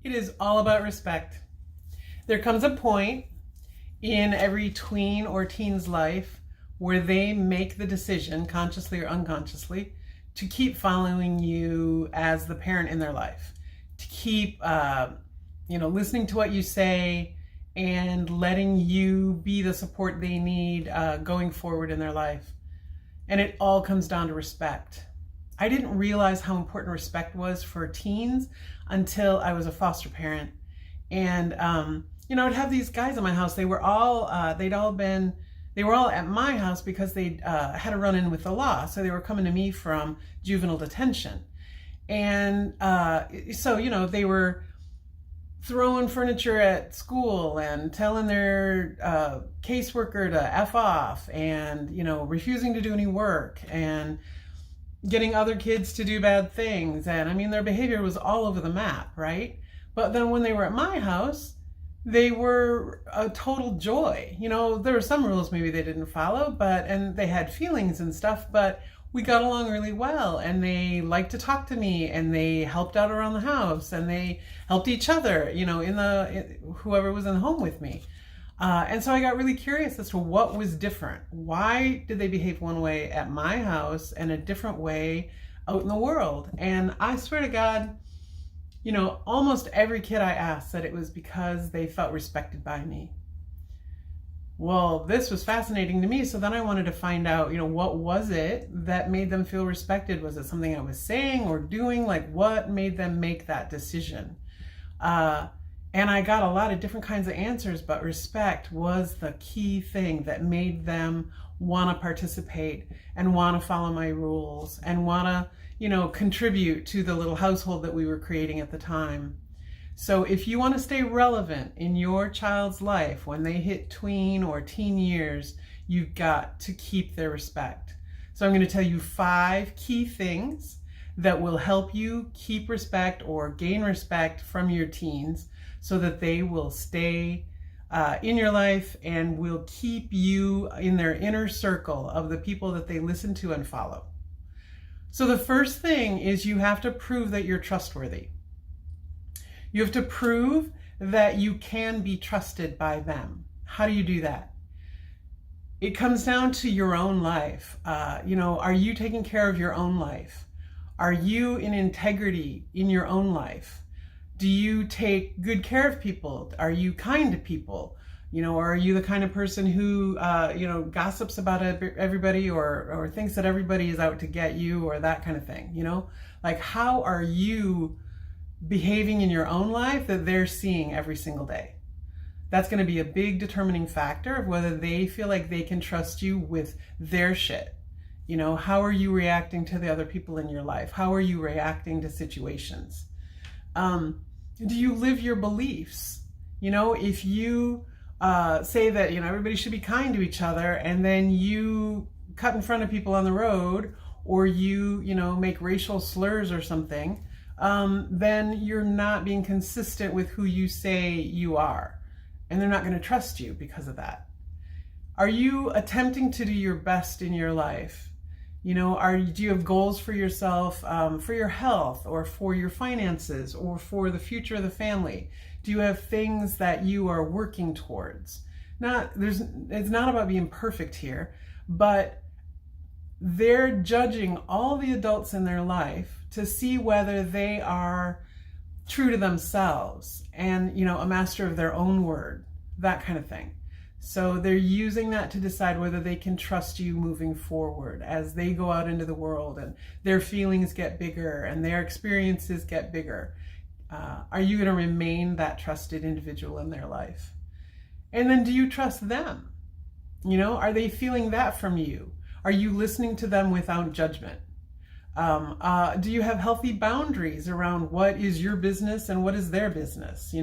It is all about respect. There comes a point in every tween or teen's life where they make the decision, consciously or unconsciously, to keep following you as the parent in their life, to keep, listening to what you say and letting you be the support they need going forward in their life. And it all comes down to respect. I didn't realize how important respect was for teens until I was a foster parent. And, I'd have these guys in my house. They were all, they were all at my house because they had a run-in with the law. So they were coming to me from juvenile detention. And they were throwing furniture at school and telling their caseworker to F off and, refusing to do any work and getting other kids to do bad things. And I mean, their behavior was all over the map, right? But then when they were at my house, they were a total joy. There were some rules maybe they didn't follow, and they had feelings and stuff, but we got along really well, and they liked to talk to me, and they helped out around the house, and they helped each other, whoever was in the home with me. And so I got really curious as to what was different. Why did they behave one way at my house and a different way out in the world? And I swear to God, almost every kid I asked said it was because they felt respected by me. Well, this was fascinating to me. So then I wanted to find out, what was it that made them feel respected? Was it something I was saying or doing? Like, what made them make that decision? And I got a lot of different kinds of answers, but respect was the key thing that made them want to participate and want to follow my rules and want to, contribute to the little household that we were creating at the time. So if you want to stay relevant in your child's life when they hit tween or teen years, you've got to keep their respect. So I'm going to tell you 5 key things that will help you keep respect or gain respect from your teens so that they will stay in your life and will keep you in their inner circle of the people that they listen to and follow. So the first thing is you have to prove that you're trustworthy. You have to prove that you can be trusted by them. How do you do that? It comes down to your own life. Are you taking care of your own life? Are you in integrity in your own life? Do you take good care of people? Are you kind to people? Or are you the kind of person who, gossips about everybody or thinks that everybody is out to get you or that kind of thing, Like, how are you behaving in your own life that they're seeing every single day? That's going to be a big determining factor of whether they feel like they can trust you with their shit. How are you reacting to the other people in your life? How are you reacting to situations? Do you live your beliefs? If you say that, everybody should be kind to each other, and then you cut in front of people on the road, or you make racial slurs or something, then you're not being consistent with who you say you are. And they're not going to trust you because of that. Are you attempting to do your best in your life? Do you have goals for yourself, for your health, or for your finances, or for the future of the family? Do you have things that you are working towards? It's not about being perfect here, but they're judging all the adults in their life to see whether they are true to themselves and, a master of their own word, that kind of thing. So they're using that to decide whether they can trust you moving forward as they go out into the world and their feelings get bigger and their experiences get bigger. Are you going to remain that trusted individual in their life? And then do you trust them? Are they feeling that from you? Are you listening to them without judgment? Do you have healthy boundaries around what is your business and what is their business?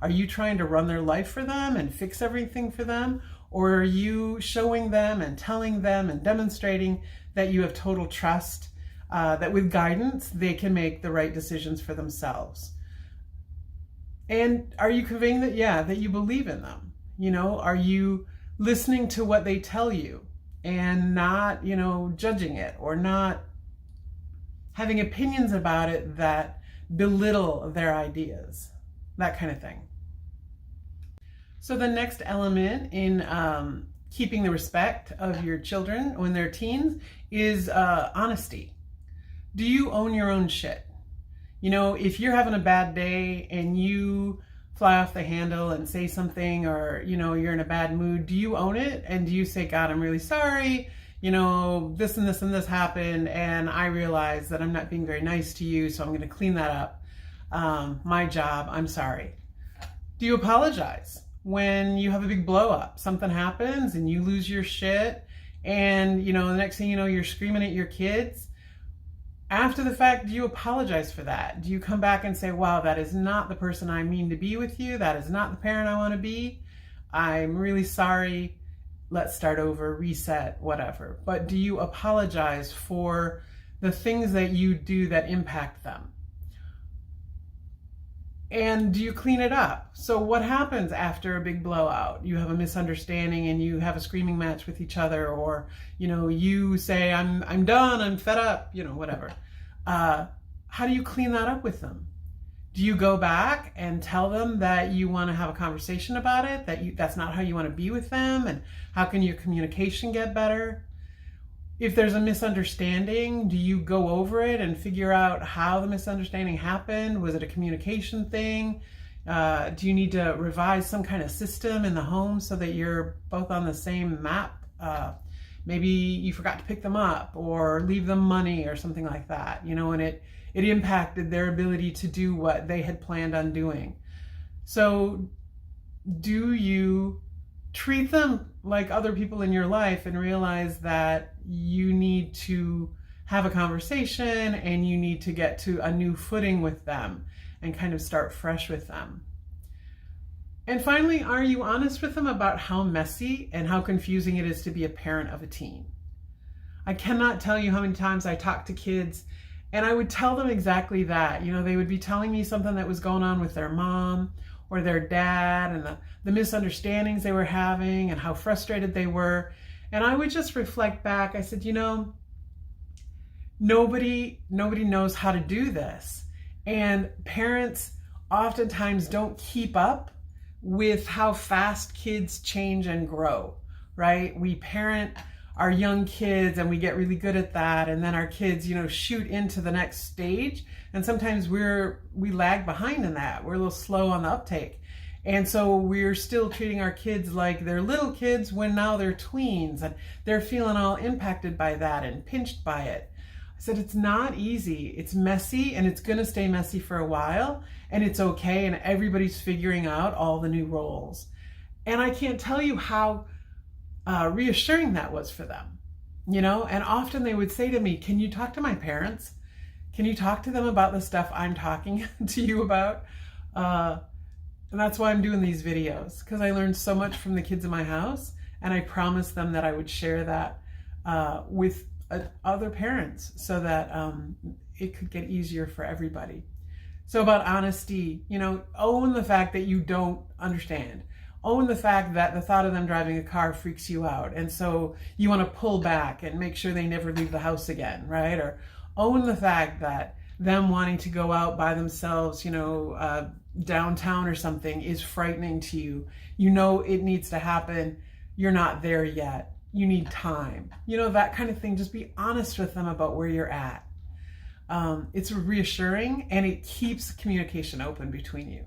Are you trying to run their life for them and fix everything for them? Or are you showing them and telling them and demonstrating that you have total trust, that with guidance, they can make the right decisions for themselves? And are you conveying that you believe in them? Are you listening to what they tell you and not, judging it or not having opinions about it that belittle their ideas? that kind of thing. So the next element in keeping the respect of your children when they're teens is honesty. Do you own your own shit? You know, if you're having a bad day and you fly off the handle and say something, or, you know, you're in a bad mood, do you own it? And do you say, God, I'm really sorry, you know, this and this and this happened, and I realize that I'm not being very nice to you, so I'm going to clean that up. My job, I'm sorry. Do you apologize when you have a big blow up? Something happens and you lose your shit, and, you know, the next thing you know, you're screaming at your kids. After the fact, do you apologize for that? Do you come back and say, wow, that is not the person I mean to be with you. That is not the parent I want to be. I'm really sorry. Let's start over, reset, whatever. But do you apologize for the things that you do that impact them? And do you clean it up? So what happens after a big blowout? You have a misunderstanding and you have a screaming match with each other, or, you know, you say, I'm done, I'm fed up, you know, whatever. How do you clean that up with them? Do you go back and tell them that you want to have a conversation about it, that's not how you want to be with them, and how can your communication get better? If there's a misunderstanding, do you go over it and figure out how the misunderstanding happened? Was it a communication thing? Do you need to revise some kind of system in the home so that you're both on the same map? Maybe you forgot to pick them up or leave them money or something like that, you know, and it impacted their ability to do what they had planned on doing. So do you treat them like other people in your life and realize that you need to have a conversation and you need to get to a new footing with them and kind of start fresh with them? And finally, are you honest with them about how messy and how confusing it is to be a parent of a teen? I cannot tell you how many times I talk to kids and I would tell them exactly that. You know, they would be telling me something that was going on with their mom or their dad, and the misunderstandings they were having and how frustrated they were. And I would just reflect back. I said, you know, nobody knows how to do this. And parents oftentimes don't keep up with how fast kids change and grow, right? We parent our young kids and we get really good at that, and then our kids, you know, shoot into the next stage, and sometimes we lag behind in that. We're a little slow on the uptake, and so we're still treating our kids like they're little kids when now they're tweens, and they're feeling all impacted by that and pinched by it. I said, it's not easy. It's messy, and it's going to stay messy for a while, and it's okay, and everybody's figuring out all the new roles. And I can't tell you how reassuring that was for them, you know. And often they would say to me, can you talk to my parents? Can you talk to them about the stuff I'm talking to you about? And that's why I'm doing these videos, because I learned so much from the kids in my house, and I promised them that I would share that with other parents so that it could get easier for everybody. So about honesty, you know, own the fact that you don't understand. Own the fact that the thought of them driving a car freaks you out, and so you want to pull back and make sure they never leave the house again, right? Or own the fact that them wanting to go out by themselves, you know, downtown or something is frightening to you. You know it needs to happen. You're not there yet. You need time. You know, that kind of thing. Just be honest with them about where you're at. It's reassuring, and it keeps communication open between you.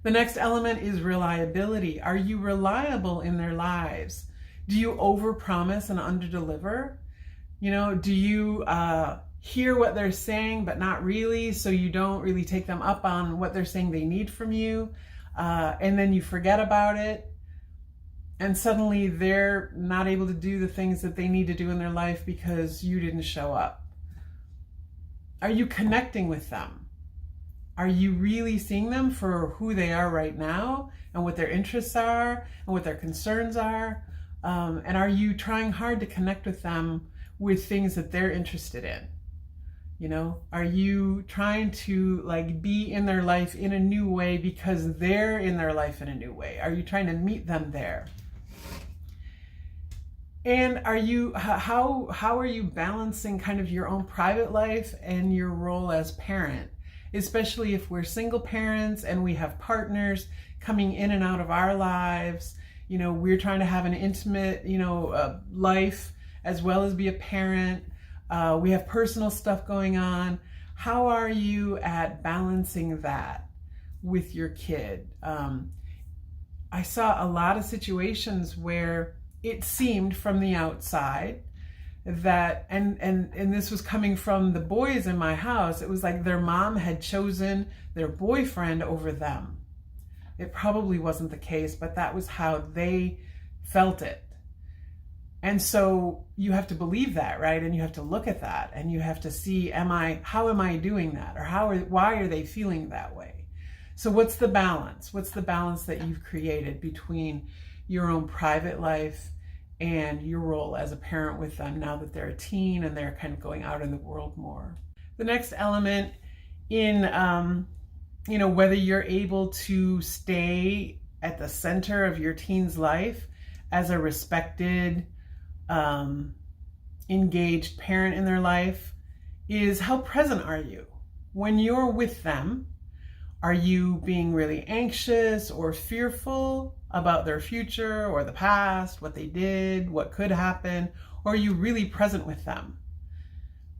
The next element is reliability. Are you reliable in their lives? Do you overpromise and underdeliver? You know, do you hear what they're saying but not really, so you don't really take them up on what they're saying they need from you, and then you forget about it, and suddenly they're not able to do the things that they need to do in their life because you didn't show up? Are you connecting with them? Are you really seeing them for who they are right now, and what their interests are, and what their concerns are? And are you trying hard to connect with them with things that they're interested in? You know, are you trying to like be in their life in a new way because they're in their life in a new way? Are you trying to meet them there? And are you, how are you balancing kind of your own private life and your role as parent? especially if we're single parents and we have partners coming in and out of our lives. You know, we're trying to have an intimate, life as well as be a parent. We have personal stuff going on. How are you at balancing that with your kid? I saw a lot of situations where it seemed from the outside that, and this was coming from the boys in my house, it was like their mom had chosen their boyfriend over them. It probably wasn't the case, but that was how they felt it. And so you have to believe that, right? And you have to look at that and you have to see, how am I doing that? Or why are they feeling that way? So what's the balance? What's the balance that you've created between your own private life and your role as a parent with them now that they're a teen and they're kind of going out in the world more? The next element in, whether you're able to stay at the center of your teen's life as a respected, engaged parent in their life is how present are you? When you're with them, are you being really anxious or fearful about their future or the past, what they did, what could happen? Or are you really present with them?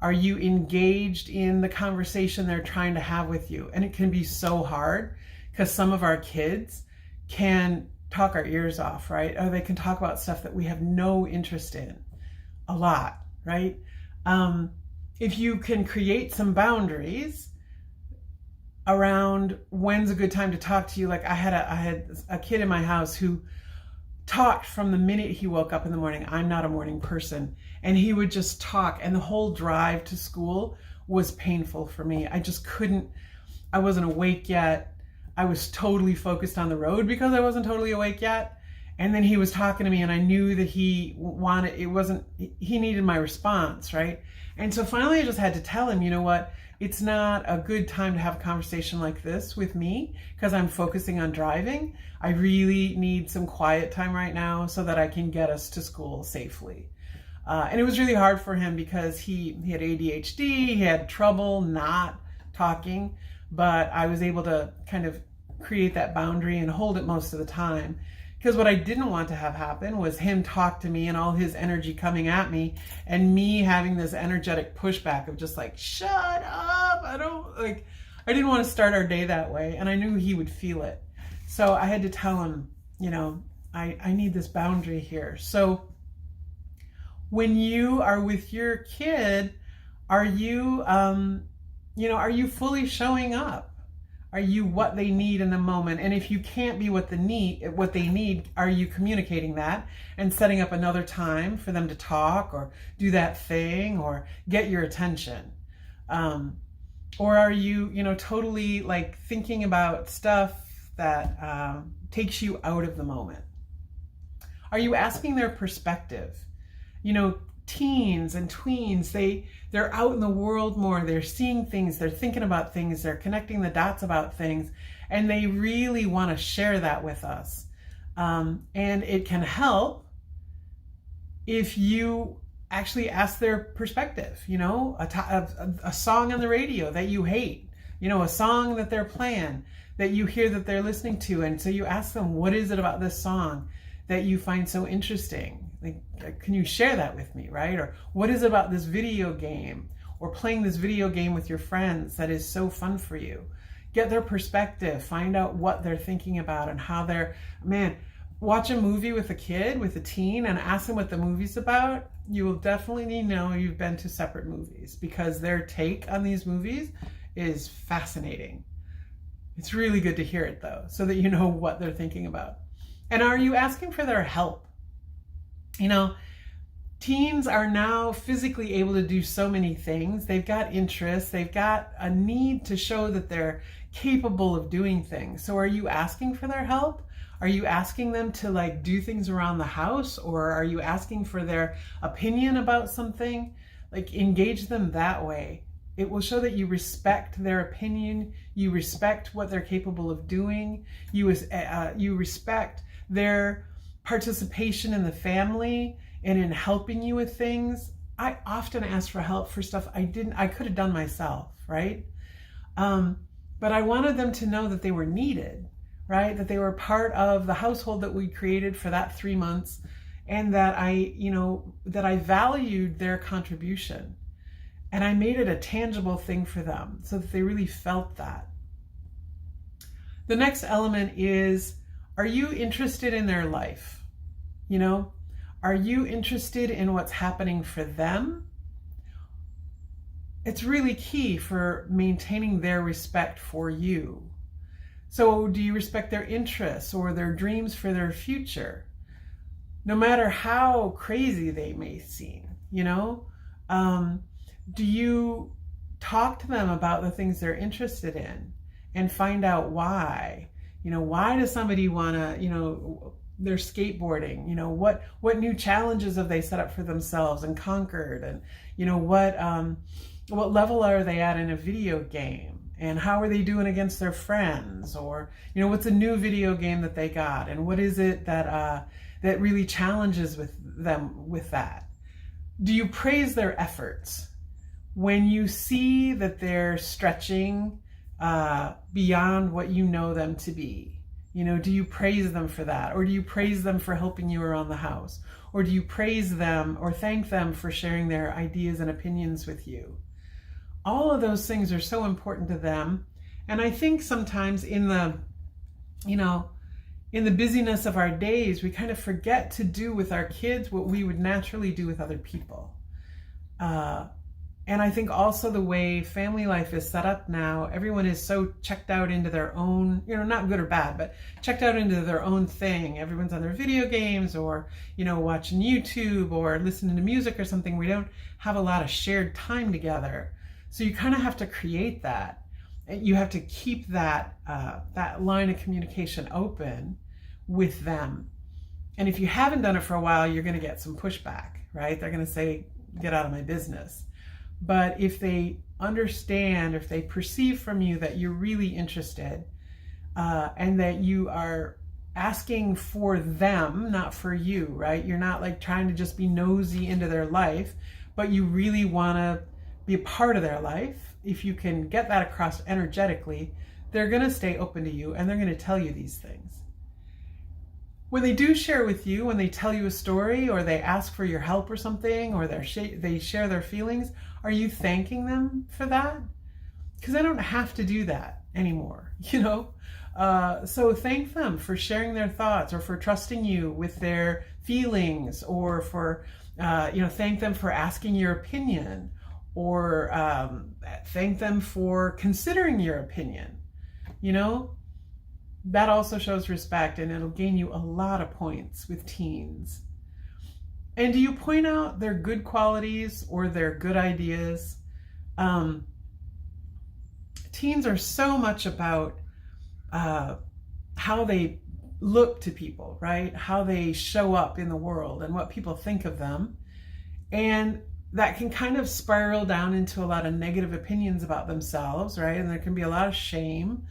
Are you engaged in the conversation they're trying to have with you? And it can be so hard because some of our kids can talk our ears off, right? Or they can talk about stuff that we have no interest in a lot, right? If you can create some boundaries around when's a good time to talk to you. Like I had a kid in my house who talked from the minute he woke up in the morning. I'm not a morning person. And he would just talk. And the whole drive to school was painful for me. I wasn't awake yet. I was totally focused on the road because I wasn't totally awake yet. And then he was talking to me and I knew that he needed my response, right? And so finally I just had to tell him, you know what? It's not a good time to have a conversation like this with me because I'm focusing on driving. I really need some quiet time right now so that I can get us to school safely. And it was really hard for him because he had ADHD, he had trouble not talking, but I was able to kind of create that boundary and hold it most of the time. Because what I didn't want to have happen was him talk to me and all his energy coming at me and me having this energetic pushback of just like, shut up. I didn't want to start our day that way. And I knew he would feel it. So I had to tell him, I need this boundary here. So when you are with your kid, are you fully showing up? Are you what they need in the moment? And if you can't be what they need, are you communicating that and setting up another time for them to talk or do that thing or get your attention? Or are you, totally like thinking about stuff that takes you out of the moment? Are you asking their perspective? Teens and tweens, they're out in the world more, they're seeing things, they're thinking about things, they're connecting the dots about things, and they really want to share that with us. And it can help if you actually ask their perspective, a song on the radio that you hate, a song that they're playing, that you hear that they're listening to, and so you ask them, what is it about this song that you find so interesting? Like, can you share that with me, right? Or what is it about this video game or playing this video game with your friends that is so fun for you? Get their perspective, find out what they're thinking about and how watch a movie with a kid, with a teen, and ask them what the movie's about. You will definitely know you've been to separate movies because their take on these movies is fascinating. It's really good to hear it though, so that you know what they're thinking about. And are you asking for their help? Teens are now physically able to do so many things. They've got interests. They've got a need to show that they're capable of doing things. So are you asking for their help? Are you asking them to do things around the house? Or are you asking for their opinion about something? Engage them that way. It will show that you respect their opinion. You respect what they're capable of doing. You respect their participation in the family and in helping you with things. I often ask for help for stuff I could have done myself, right? But I wanted them to know that they were needed, right? That they were part of the household that we created for that 3 months, and that I valued their contribution. And I made it a tangible thing for them so that they really felt that. The next element is, are you interested in their life? Are you interested in what's happening for them? It's really key for maintaining their respect for you. So do you respect their interests or their dreams for their future? No matter how crazy they may seem, do you talk to them about the things they're interested in and find out why? Why does somebody want to, they're skateboarding, what new challenges have they set up for themselves and conquered? And, what level are they at in a video game? And how are they doing against their friends? Or, what's a new video game that they got? And what is it that really challenges them with that? Do you praise their efforts? When you see that they're stretching beyond what you know them to be, do you praise them for that? Or do you praise them for helping you around the house? Or do you praise them or thank them for sharing their ideas and opinions with you? All of those things are so important to them. And I think sometimes in the busyness of our days, we kind of forget to do with our kids what we would naturally do with other people. And I think also the way family life is set up now, everyone is so checked out into their own, not good or bad, but checked out into their own thing. Everyone's on their video games or, watching YouTube or listening to music or something. We don't have a lot of shared time together. So you kind of have to create that. You have to keep that line of communication open with them. And if you haven't done it for a while, you're going to get some pushback, right? They're going to say, get out of my business. But if they understand, if they perceive from you that you're really interested and that you are asking for them, not for you, right? You're not like trying to just be nosy into their life, but you really want to be a part of their life. If you can get that across energetically, they're going to stay open to you and they're going to tell you these things. When they do share with you, when they tell you a story or they ask for your help or something, or they share their feelings, are you thanking them for that? Because I don't have to do that anymore, So thank them for sharing their thoughts or for trusting you with their feelings, or for, thank them for asking your opinion, or thank them for considering your opinion. That also shows respect, and it'll gain you a lot of points with teens. And do you point out their good qualities or their good ideas? Teens are so much about how they look to people, right? How they show up in the world and what people think of them. And that can kind of spiral down into a lot of negative opinions about themselves, right? And there can be a lot of shame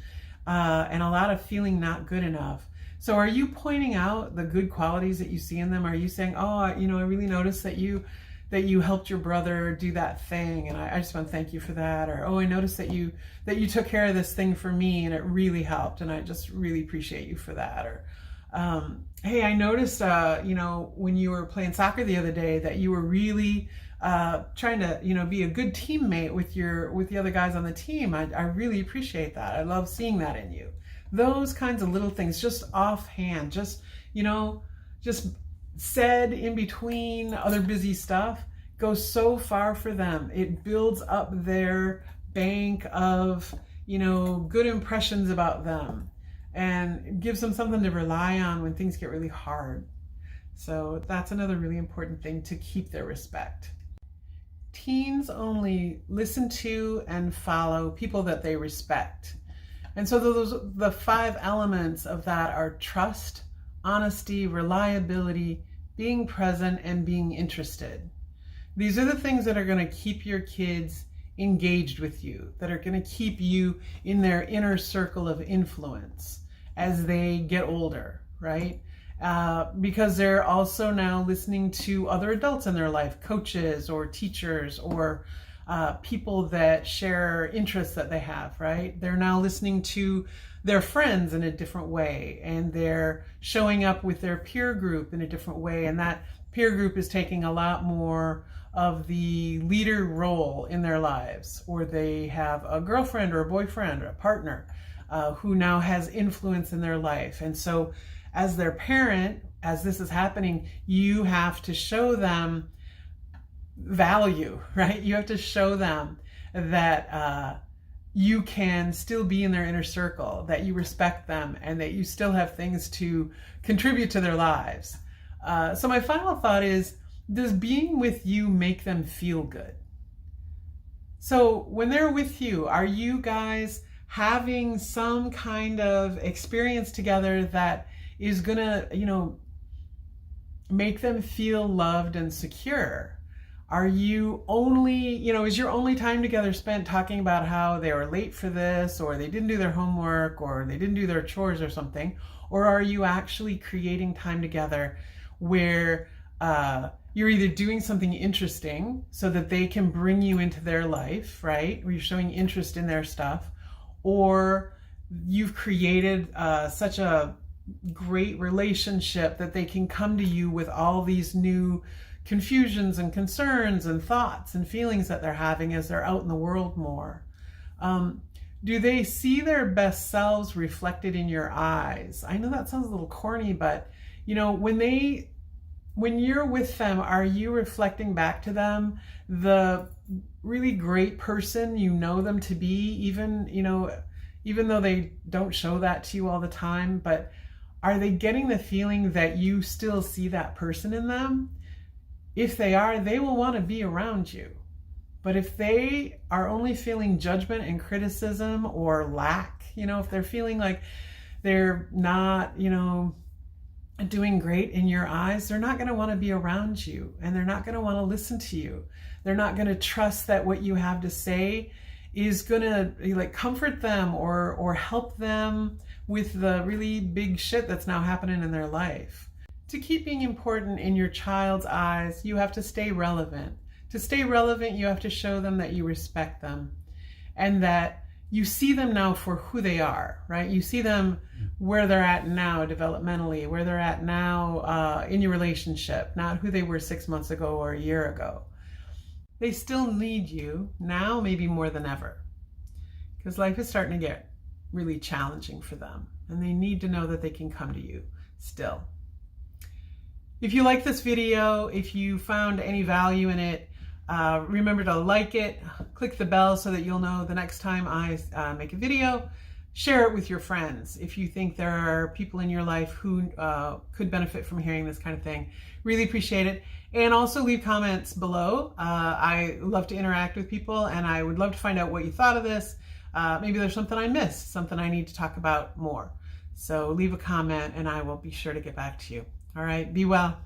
and a lot of feeling not good enough. So are you pointing out the good qualities that you see in them? Are you saying, oh, I really noticed that you helped your brother do that thing, and I just want to thank you for that. Or, oh, I noticed that you took care of this thing for me and it really helped, and I just really appreciate you for that. Or, hey, I noticed, when you were playing soccer the other day that you were really trying to, be a good teammate with the other guys on the team. I really appreciate that. I love seeing that in you. Those kinds of little things, just offhand, just said in between other busy stuff, goes so far for them. It builds up their bank of, good impressions about them, and gives them something to rely on when things get really hard. So that's another really important thing, to keep their respect. Teens only listen to and follow people that they respect. And so the 5 elements of that are trust, honesty, reliability, being present, and being interested. These are the things that are going to keep your kids engaged with you, that are going to keep you in their inner circle of influence as they get older, right? Because they're also now listening to other adults in their life, coaches or teachers or people that share interests that they have, right? They're now listening to their friends in a different way, and they're showing up with their peer group in a different way, and that peer group is taking a lot more of the leader role in their lives, or they have a girlfriend or a boyfriend or a partner who now has influence in their life. And so as their parent, as this is happening, you have to show them value, right? You have to show them that you can still be in their inner circle, that you respect them, and that you still have things to contribute to their lives. So my final thought is, does being with you make them feel good? So when they're with you, are you guys having some kind of experience together that is gonna, make them feel loved and secure? Are you only, is your only time together spent talking about how they were late for this, or they didn't do their homework, or they didn't do their chores or something? Or are you actually creating time together where you're either doing something interesting so that they can bring you into their life, right? Where you're showing interest in their stuff, or you've created such a great relationship that they can come to you with all these new confusions and concerns and thoughts and feelings that they're having as they're out in the world more. Do they see their best selves reflected in your eyes? I know that sounds a little corny, but when you're with them, are you reflecting back to them the really great person you know them to be, even though they don't show that to you all the time? But are they getting the feeling that you still see that person in them? If they are, they will want to be around you. But if they are only feeling judgment and criticism or lack, if they're feeling like they're not, doing great in your eyes, they're not going to want to be around you, and they're not going to want to listen to you. They're not going to trust that what you have to say is going to comfort them or help them with the really big shit that's now happening in their life. To keep being important in your child's eyes, you have to stay relevant. To stay relevant, you have to show them that you respect them and that you see them now for who they are, right? You see them where they're at now developmentally, where they're at now in your relationship, not who they were 6 months ago or a year ago. They still need you now, maybe more than ever, because life is starting to get really challenging for them, and they need to know that they can come to you still. If you like this video, if you found any value in it, remember to like it, click the bell so that you'll know the next time I make a video. Share it with your friends if you think there are people in your life who could benefit from hearing this kind of thing. Really appreciate it. And also leave comments below. I love to interact with people, and I would love to find out what you thought of this. Maybe there's something I missed, something I need to talk about more. So leave a comment and I will be sure to get back to you. All right, be well.